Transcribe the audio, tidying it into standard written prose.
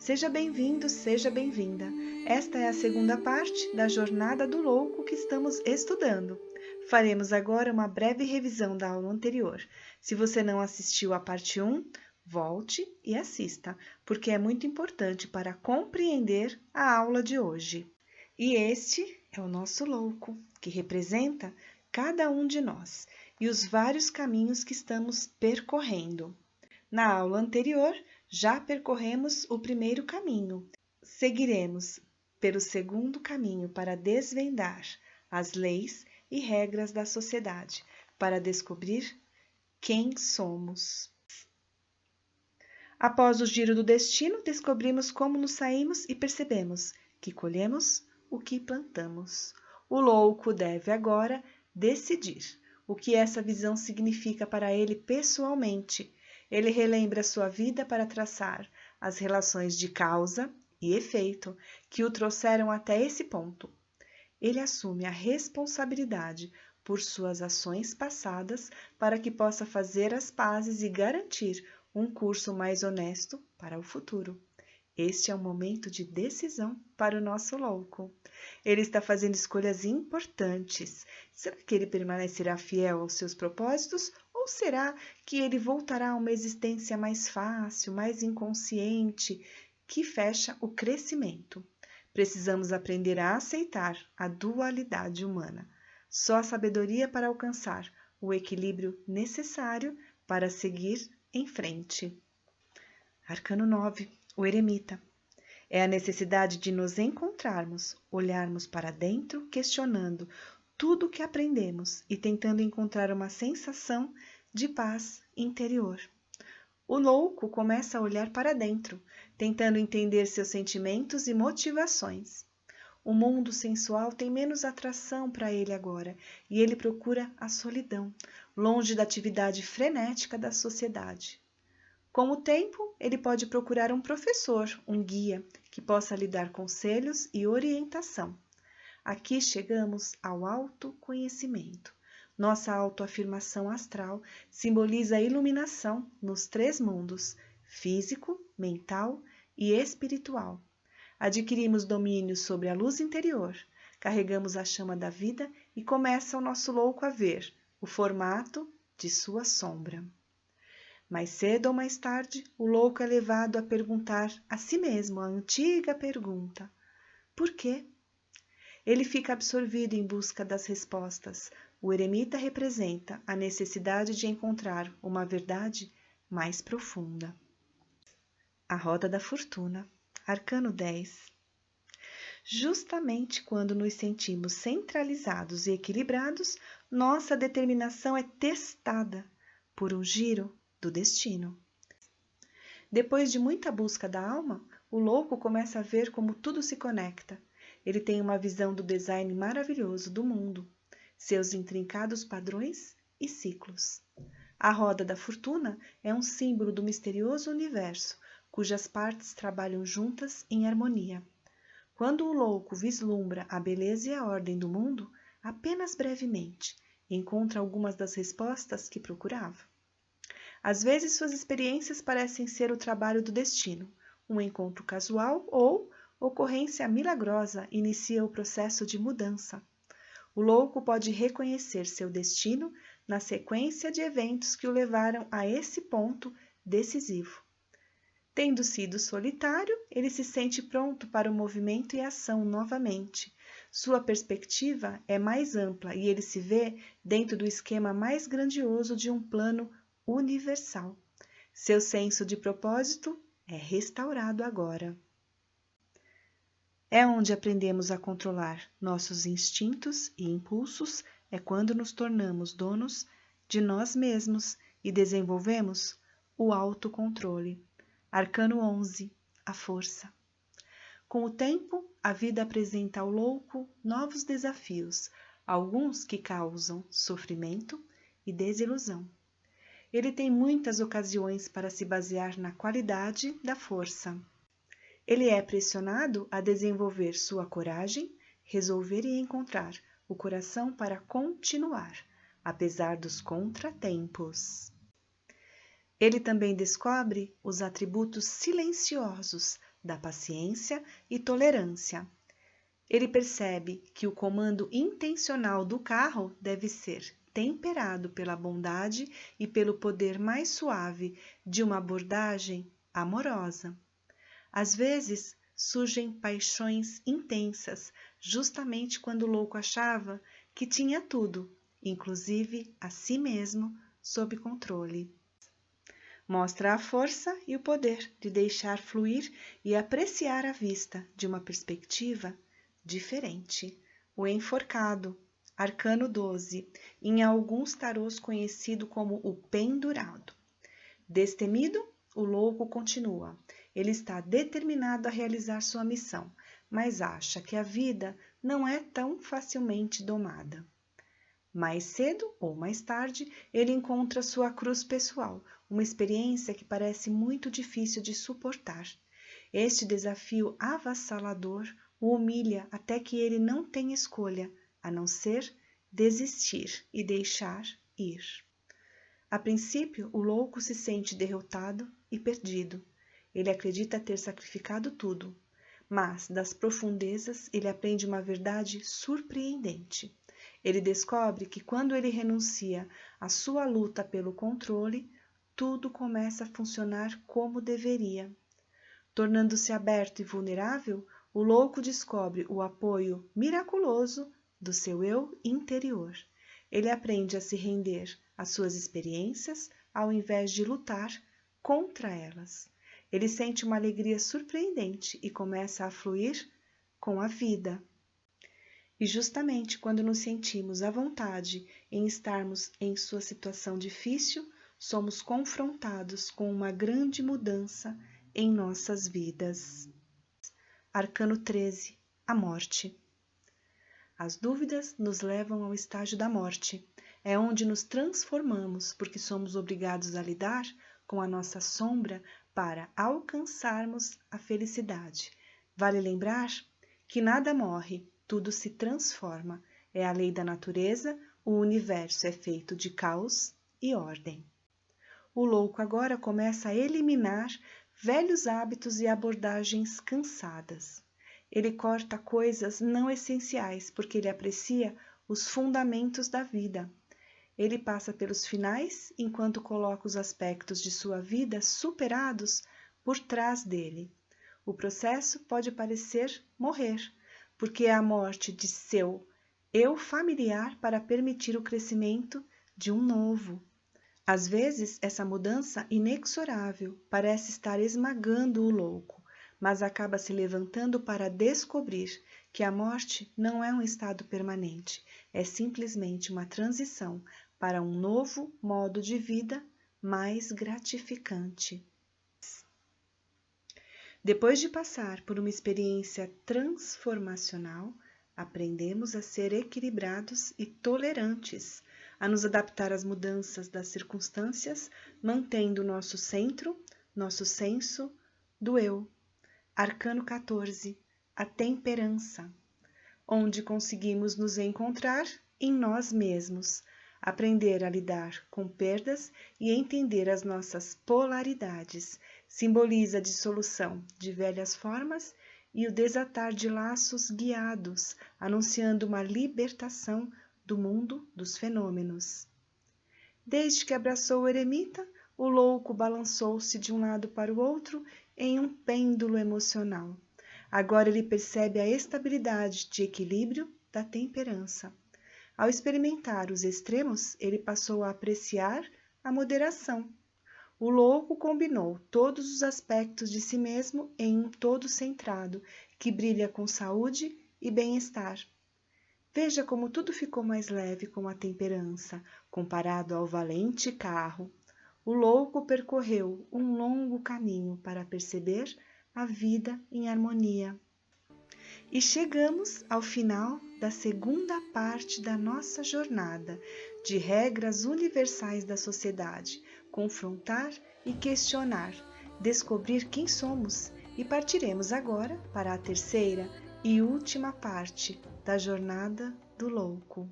Seja bem-vindo, seja bem-vinda. Esta é a segunda parte da Jornada do Louco que estamos estudando. Faremos agora uma breve revisão da aula anterior. Se você não assistiu à parte 1, volte e assista, porque é muito importante para compreender a aula de hoje. E este é o nosso louco, que representa cada um de nós e os vários caminhos que estamos percorrendo. Na aula anterior, já percorremos o primeiro caminho. Seguiremos pelo segundo caminho para desvendar as leis e regras da sociedade, para descobrir quem somos. Após o giro do destino, descobrimos como nos saímos e percebemos que colhemos o que plantamos. O louco deve agora decidir o que essa visão significa para ele pessoalmente. Ele relembra sua vida para traçar as relações de causa e efeito que o trouxeram até esse ponto. Ele assume a responsabilidade por suas ações passadas para que possa fazer as pazes e garantir um curso mais honesto para o futuro. Este é um momento de decisão para o nosso louco. Ele está fazendo escolhas importantes. Será que ele permanecerá fiel aos seus propósitos? Ou será que ele voltará a uma existência mais fácil, mais inconsciente, que fecha o crescimento? Precisamos aprender a aceitar a dualidade humana. Só a sabedoria para alcançar o equilíbrio necessário para seguir em frente. Arcano 9. O eremita. É a necessidade de nos encontrarmos, olharmos para dentro, questionando tudo o que aprendemos e tentando encontrar uma sensação de paz interior. O louco começa a olhar para dentro, tentando entender seus sentimentos e motivações. O mundo sensual tem menos atração para ele agora e ele procura a solidão, longe da atividade frenética da sociedade. Com o tempo, ele pode procurar um professor, um guia, que possa lhe dar conselhos e orientação. Aqui chegamos ao autoconhecimento. Nossa autoafirmação astral simboliza a iluminação nos 3 mundos, físico, mental e espiritual. Adquirimos domínio sobre a luz interior, carregamos a chama da vida e começa o nosso louco a ver o formato de sua sombra. Mais cedo ou mais tarde, o louco é levado a perguntar a si mesmo a antiga pergunta: por quê? Ele fica absorvido em busca das respostas. O eremita representa a necessidade de encontrar uma verdade mais profunda. A roda da fortuna, arcano 10. Justamente quando nos sentimos centralizados e equilibrados, nossa determinação é testada por um giro do destino. Depois de muita busca da alma, o louco começa a ver como tudo se conecta. Ele tem uma visão do design maravilhoso do mundo, seus intrincados padrões e ciclos. A roda da fortuna é um símbolo do misterioso universo, cujas partes trabalham juntas em harmonia. Quando o louco vislumbra a beleza e a ordem do mundo, apenas brevemente, encontra algumas das respostas que procurava. Às vezes suas experiências parecem ser o trabalho do destino. Um encontro casual ou ocorrência milagrosa inicia o processo de mudança. O louco pode reconhecer seu destino na sequência de eventos que o levaram a esse ponto decisivo. Tendo sido solitário, ele se sente pronto para o movimento e ação novamente. Sua perspectiva é mais ampla e ele se vê dentro do esquema mais grandioso de um plano universal. Seu senso de propósito é restaurado agora. É onde aprendemos a controlar nossos instintos e impulsos, é quando nos tornamos donos de nós mesmos e desenvolvemos o autocontrole. Arcano 11, a força. Com o tempo, a vida apresenta ao louco novos desafios, alguns que causam sofrimento e desilusão. Ele tem muitas ocasiões para se basear na qualidade da força. Ele é pressionado a desenvolver sua coragem, resolver e encontrar o coração para continuar, apesar dos contratempos. Ele também descobre os atributos silenciosos da paciência e tolerância. Ele percebe que o comando intencional do carro deve ser temperado pela bondade e pelo poder mais suave de uma abordagem amorosa. Às vezes, surgem paixões intensas, justamente quando o louco achava que tinha tudo, inclusive a si mesmo, sob controle. Mostra a força e o poder de deixar fluir e apreciar a vista de uma perspectiva diferente. O enforcado, arcano 12, em alguns tarôs conhecido como o pendurado. Destemido, o louco continua. Ele está determinado a realizar sua missão, mas acha que a vida não é tão facilmente domada. Mais cedo ou mais tarde, ele encontra sua cruz pessoal, uma experiência que parece muito difícil de suportar. Este desafio avassalador o humilha até que ele não tem escolha, a não ser desistir e deixar ir. A princípio, o louco se sente derrotado e perdido. Ele acredita ter sacrificado tudo, mas das profundezas ele aprende uma verdade surpreendente. Ele descobre que quando ele renuncia à sua luta pelo controle, tudo começa a funcionar como deveria. Tornando-se aberto e vulnerável, o louco descobre o apoio miraculoso do seu eu interior. Ele aprende a se render às suas experiências ao invés de lutar contra elas. Ele sente uma alegria surpreendente e começa a fluir com a vida. E justamente quando nos sentimos à vontade em estarmos em sua situação difícil, somos confrontados com uma grande mudança em nossas vidas. Arcano 13, a morte. As dúvidas nos levam ao estágio da morte. É onde nos transformamos, porque somos obrigados a lidar com a nossa sombra para alcançarmos a felicidade. Vale lembrar que nada morre, tudo se transforma. É a lei da natureza, o universo é feito de caos e ordem. O louco agora começa a eliminar velhos hábitos e abordagens cansadas. Ele corta coisas não essenciais, porque ele aprecia os fundamentos da vida. Ele passa pelos finais, enquanto coloca os aspectos de sua vida superados por trás dele. O processo pode parecer morrer, porque é a morte de seu eu familiar para permitir o crescimento de um novo. Às vezes, essa mudança inexorável parece estar esmagando o louco, mas acaba se levantando para descobrir que a morte não é um estado permanente, é simplesmente uma transição para um novo modo de vida mais gratificante. Depois de passar por uma experiência transformacional, aprendemos a ser equilibrados e tolerantes, a nos adaptar às mudanças das circunstâncias, mantendo nosso centro, nosso senso do eu. Arcano 14, a temperança, onde conseguimos nos encontrar em nós mesmos, aprender a lidar com perdas e entender as nossas polaridades. Simboliza a dissolução de velhas formas e o desatar de laços guiados, anunciando uma libertação do mundo dos fenômenos. Desde que abraçou o eremita, o louco balançou-se de um lado para o outro em um pêndulo emocional. Agora ele percebe a estabilidade de equilíbrio da temperança. Ao experimentar os extremos, ele passou a apreciar a moderação. O louco combinou todos os aspectos de si mesmo em um todo centrado, que brilha com saúde e bem-estar. Veja como tudo ficou mais leve com a temperança, comparado ao valente carro. O louco percorreu um longo caminho para perceber a vida em harmonia. E chegamos ao final da segunda parte da nossa jornada de regras universais da sociedade, confrontar e questionar, descobrir quem somos, e partiremos agora para a terceira e última parte da jornada do louco.